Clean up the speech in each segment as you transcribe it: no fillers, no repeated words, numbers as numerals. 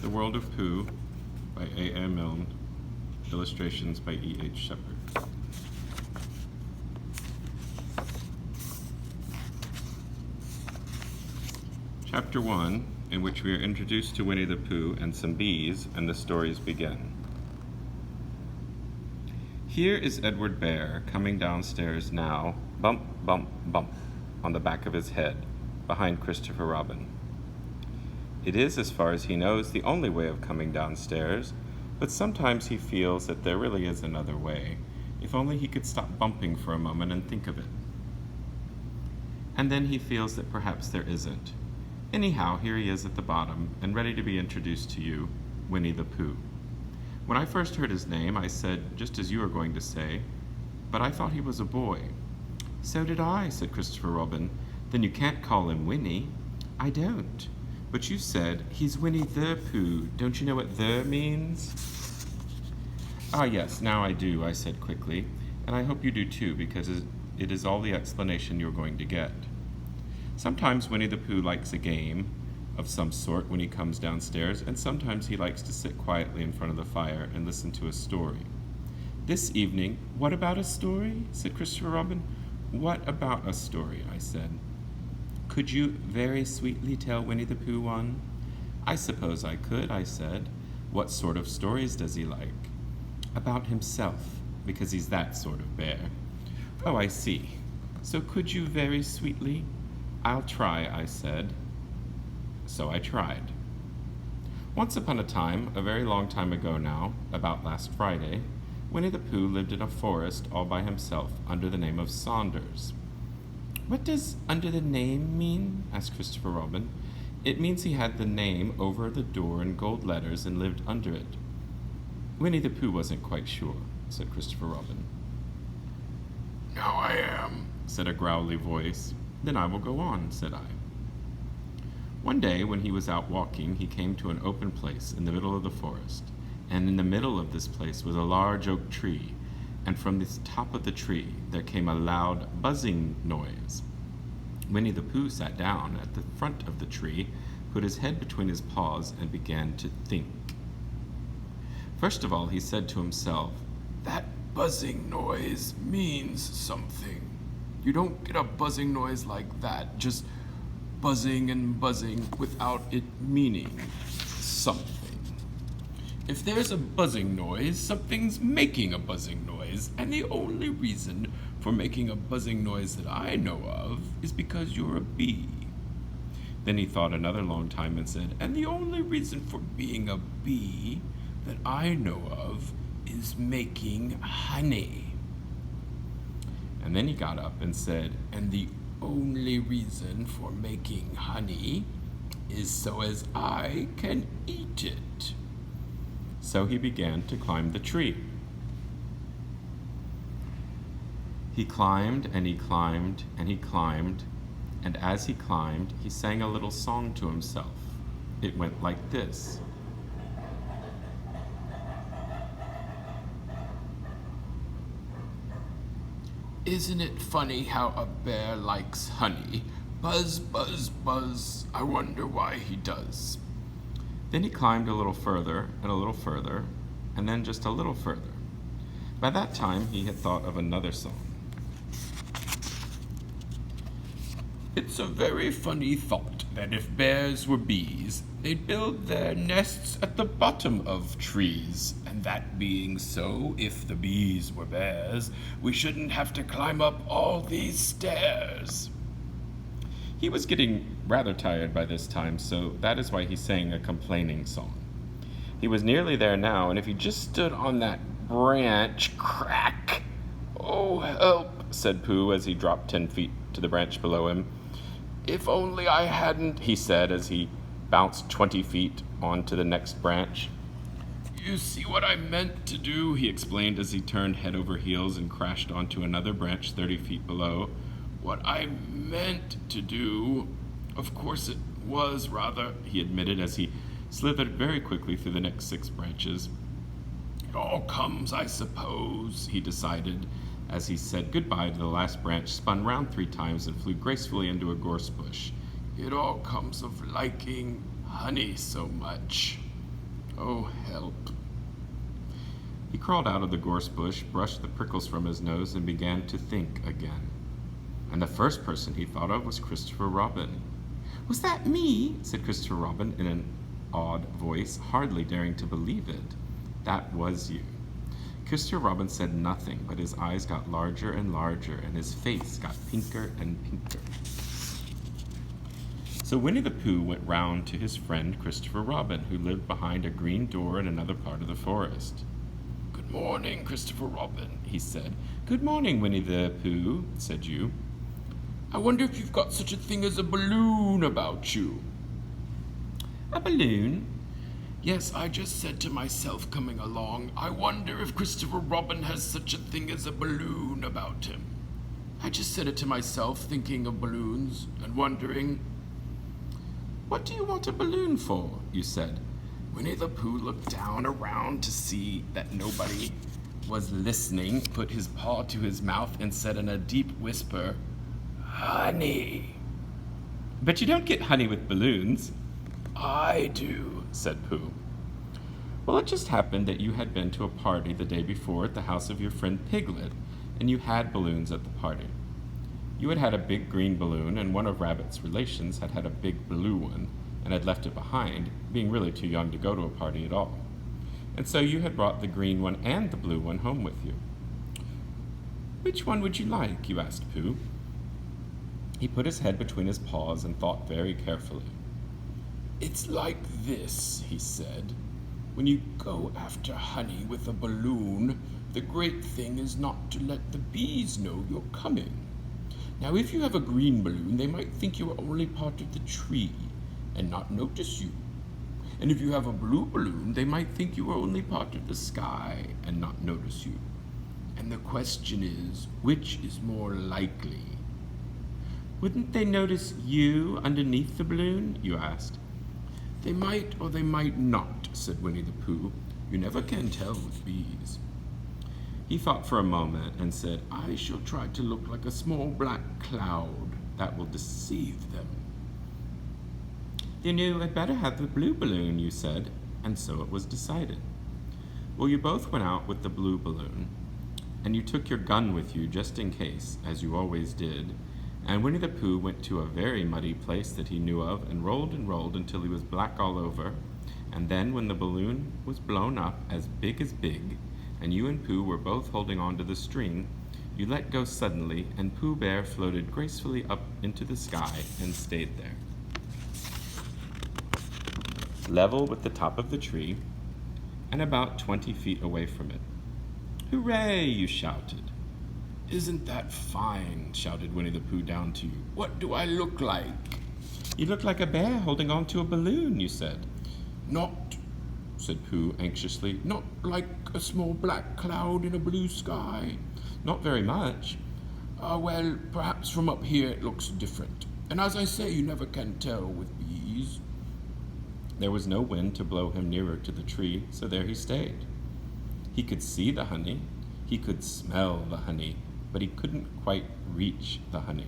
The World of Pooh by A. M. Milne, illustrations by E. H. Shepard. Chapter 1, in which we are introduced to Winnie the Pooh and some bees, and the stories begin. Here is Edward Bear coming downstairs now, bump, bump, bump, on the back of his head, behind Christopher Robin. It is, as far as he knows, the only way of coming downstairs, but sometimes he feels that there really is another way, if only he could stop bumping for a moment and think of it. And then he feels that perhaps there isn't. Anyhow, here he is at the bottom, and ready to be introduced to you, Winnie the Pooh. When I first heard his name, I said, just as you are going to say, but I thought he was a boy. So did I, said Christopher Robin. Then you can't call him Winnie. I don't. But you said, he's Winnie the Pooh. Don't you know what the means? Ah, yes, now I do, I said quickly, and I hope you do too, because it is all the explanation you're going to get. Sometimes Winnie the Pooh likes a game of some sort when he comes downstairs, and sometimes he likes to sit quietly in front of the fire and listen to a story. This evening, what about a story? Said Christopher Robin. What about a story? I said. Could you very sweetly tell Winnie the Pooh one? I suppose I could, I said. What sort of stories does he like? About himself, because he's that sort of bear. Oh, I see. So could you very sweetly? I'll try, I said. So I tried. Once upon a time, a very long time ago now, about last Friday, Winnie the Pooh lived in a forest all by himself under the name of Saunders. What does under the name mean? Asked Christopher Robin. It means he had the name over the door in gold letters and lived under it. Winnie the Pooh wasn't quite sure, said Christopher Robin. Now I am, said a growly voice. Then I will go on, said I. One day, when he was out walking, he came to an open place in the middle of the forest, and in the middle of this place was a large oak tree, and from the top of the tree there came a loud buzzing noise. Winnie the Pooh sat down at the front of the tree, put his head between his paws, and began to think. First of all, he said to himself, "That buzzing noise means something. You don't get a buzzing noise like that, just buzzing and buzzing without it meaning something. If there's a buzzing noise, something's making a buzzing noise, and the only reason for making a buzzing noise that I know of is because you're a bee." Then he thought another long time and said, "And the only reason for being a bee that I know of is making honey." And then he got up and said, "And the only reason for making honey is so as I can eat it." So he began to climb the tree. He climbed and he climbed and he climbed, and as he climbed, he sang a little song to himself. It went like this. Isn't it funny how a bear likes honey? Buzz, buzz, buzz, I wonder why he does. Then he climbed a little further, and then just a little further. By that time, he had thought of another song. It's a very funny thought that if bears were bees, they'd build their nests at the bottom of trees. And that being so, if the bees were bears, we shouldn't have to climb up all these stairs. He was getting rather tired by this time, so that is why he sang a complaining song. He was nearly there now, and if he just stood on that branch, crack! "Oh, help," said Pooh as he dropped 10 feet to the branch below him. "If only I hadn't," he said as he bounced 20 feet onto the next branch. "You see what I meant to do," he explained as he turned head over heels and crashed onto another branch 30 feet below. "What I meant to do, of course it was, rather," he admitted as he slithered very quickly through the next 6 branches. "It all comes, I suppose," he decided, as he said goodbye to the last branch, spun round 3 times, and flew gracefully into a gorse bush. "It all comes of liking honey so much." Oh, help. He crawled out of the gorse bush, brushed the prickles from his nose, and began to think again. And the first person he thought of was Christopher Robin. "Was that me?" said Christopher Robin in an awed voice, hardly daring to believe it. "That was you." Christopher Robin said nothing, but his eyes got larger and larger, and his face got pinker and pinker. So Winnie the Pooh went round to his friend Christopher Robin, who lived behind a green door in another part of the forest. "Good morning, Christopher Robin," he said. "Good morning, Winnie the Pooh," said you. "I wonder if you've got such a thing as a balloon about you." "A balloon?" "Yes, I just said to myself coming along, I wonder if Christopher Robin has such a thing as a balloon about him. I just said it to myself, thinking of balloons and wondering." "What do you want a balloon for?" you said. Winnie the Pooh looked down around to see that nobody was listening, put his paw to his mouth, and said in a deep whisper, "Honey." "But you don't get honey with balloons." "I do," said Pooh. "Well, it just happened that you had been to a party the day before at the house of your friend Piglet, and you had balloons at the party. You had had a big green balloon, and one of Rabbit's relations had had a big blue one, and had left it behind, being really too young to go to a party at all. And so you had brought the green one and the blue one home with you. Which one would you like?" you asked Pooh. He put his head between his paws and thought very carefully. "It's like this," he said. "When you go after honey with a balloon, the great thing is not to let the bees know you're coming. Now, if you have a green balloon, they might think you are only part of the tree and not notice you. And if you have a blue balloon, they might think you are only part of the sky and not notice you. And the question is, which is more likely?" "Wouldn't they notice you underneath the balloon?" you asked. "They might or they might not," said Winnie the Pooh. "You never can tell with bees." He thought for a moment and said, "I shall try to look like a small black cloud. That will deceive them." "Then you had better have the blue balloon," you said, and so it was decided. Well, you both went out with the blue balloon, and you took your gun with you just in case, as you always did, and Winnie the Pooh went to a very muddy place that he knew of and rolled until he was black all over, and then when the balloon was blown up as big, and you and Pooh were both holding on to the string, you let go suddenly, and Pooh Bear floated gracefully up into the sky and stayed there, level with the top of the tree, and about 20 feet away from it. "Hooray!" you shouted. "Isn't that fine?" shouted Winnie the Pooh down to you. "What do I look like?" "You look like a bear holding on to a balloon," you said. "Not," said Pooh anxiously, "not like a small black cloud in a blue sky." "Not very much." Well, perhaps from up here it looks different. And as I say, you never can tell with bees." There was no wind to blow him nearer to the tree, so there he stayed. He could see the honey, he could smell the honey, but he couldn't quite reach the honey.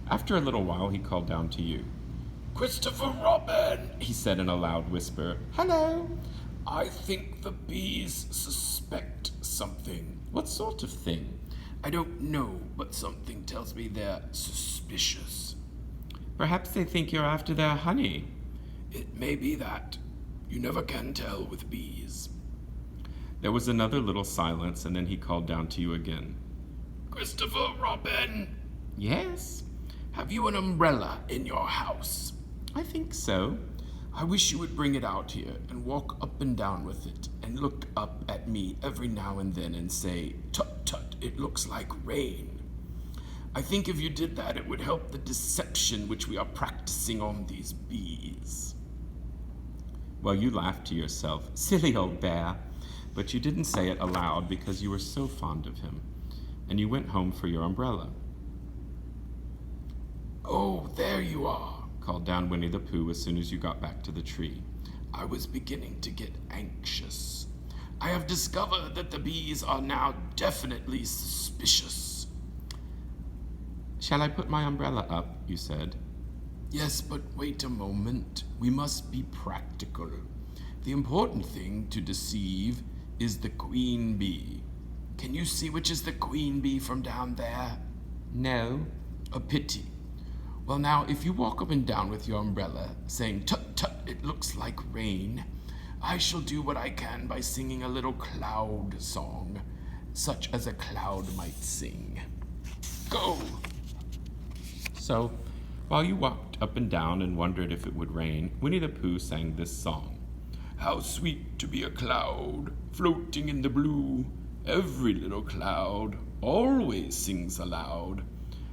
After a little while, he called down to you. "Christopher Robin," he said in a loud whisper. "Hello." "I think the bees suspect something." "What sort of thing?" "I don't know, but something tells me they're suspicious." "Perhaps they think you're after their honey." "It may be that. You never can tell with bees." There was another little silence, and then he called down to you again. "Christopher Robin." "Yes?" "Have you an umbrella in your house?" "I think so." "I wish you would bring it out here and walk up and down with it and look up at me every now and then and say, 'Tut, tut, it looks like rain.' I think if you did that, it would help the deception which we are practicing on these bees." Well, you laughed to yourself, "Silly old bear," but you didn't say it aloud because you were so fond of him, and you went home for your umbrella. "Oh, there you are," called down Winnie the Pooh as soon as you got back to the tree. "I was beginning to get anxious. I have discovered that the bees are now definitely suspicious." "Shall I put my umbrella up?" you said. "Yes, but wait a moment. We must be practical. The important thing to deceive is the queen bee. Can you see which is the queen bee from down there? No. A pity. Well, now, if you walk up and down with your umbrella, saying, "Tut, tut, it looks like rain," I shall do what I can by singing a little cloud song, such as a cloud might sing. Go! So, while you walked up and down and wondered if it would rain, Winnie the Pooh sang this song. How sweet to be a cloud, floating in the blue. Every little cloud always sings aloud.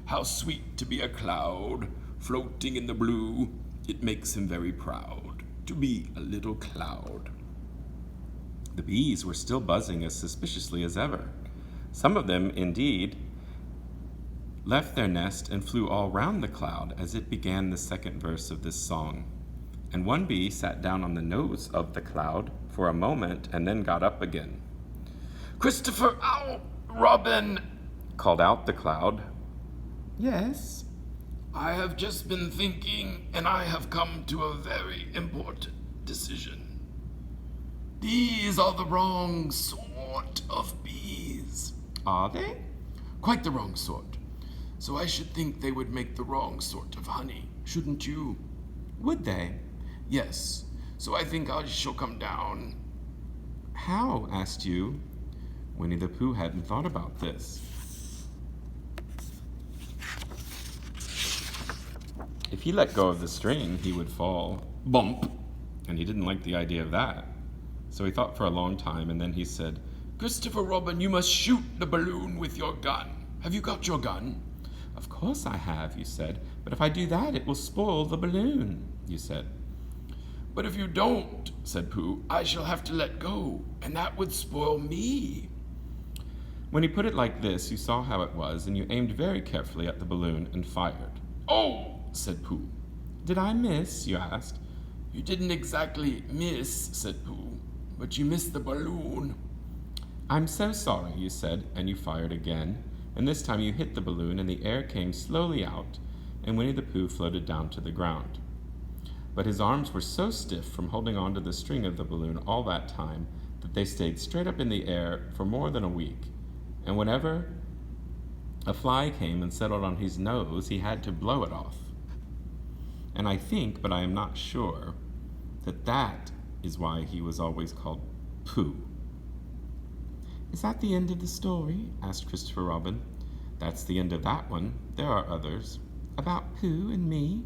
How sweet to be a cloud, floating in the blue. It makes him very proud to be a little cloud. The bees were still buzzing as suspiciously as ever. Some of them, indeed, left their nest and flew all round the cloud as it began the second verse of this song. And one bee sat down on the nose of the cloud for a moment and then got up again. Christopher Robin, called out the cloud. Yes? I have just been thinking, and I have come to a very important decision. These are the wrong sort of bees. Are they? Quite the wrong sort. So I should think they would make the wrong sort of honey, shouldn't you? Would they? Yes. So I think I shall come down. How? Asked you. Winnie the Pooh hadn't thought about this. If he let go of the string, he would fall. Bump! And he didn't like the idea of that. So he thought for a long time, and then he said, Christopher Robin, you must shoot the balloon with your gun. Have you got your gun? Of course I have, you said. But if I do that, it will spoil the balloon, you said. But if you don't, said Pooh, I shall have to let go, and that would spoil me. When he put it like this, you saw how it was, and you aimed very carefully at the balloon and fired. Oh, said Pooh. Did I miss? You asked. You didn't exactly miss, said Pooh, but you missed the balloon. I'm so sorry, you said, and you fired again, and this time you hit the balloon, and the air came slowly out, and Winnie the Pooh floated down to the ground. But his arms were so stiff from holding on to the string of the balloon all that time that they stayed straight up in the air for more than a week, and whenever a fly came and settled on his nose, he had to blow it off. And I think, but I am not sure, that is why he was always called Pooh. Is that the end of the story? Asked Christopher Robin. That's the end of that one. There are others. About Pooh and me?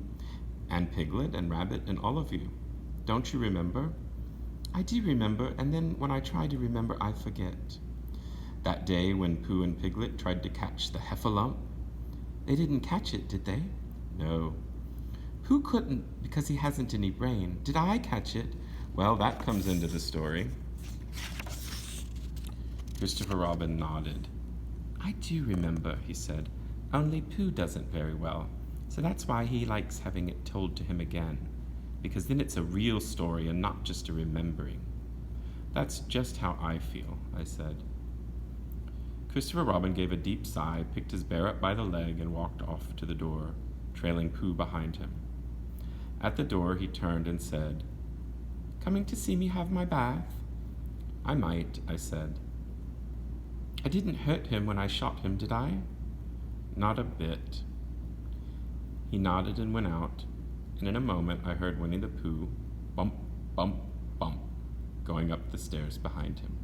And Piglet and Rabbit and all of you. Don't you remember? I do remember, and then when I try to remember, I forget. That day when Pooh and Piglet tried to catch the heffalump? They didn't catch it, did they? No. Pooh couldn't because he hasn't any brain. Did I catch it? Well, that comes into the story. Christopher Robin nodded. I do remember, he said. Only Pooh doesn't very well. So that's why he likes having it told to him again. Because then it's a real story and not just a remembering. That's just how I feel, I said. Christopher Robin gave a deep sigh, picked his bear up by the leg, and walked off to the door, trailing Pooh behind him. At the door, he turned and said, Coming to see me have my bath? I might, I said. I didn't hurt him when I shot him, did I? Not a bit. He nodded and went out, and in a moment I heard Winnie the Pooh, bump, bump, bump, going up the stairs behind him.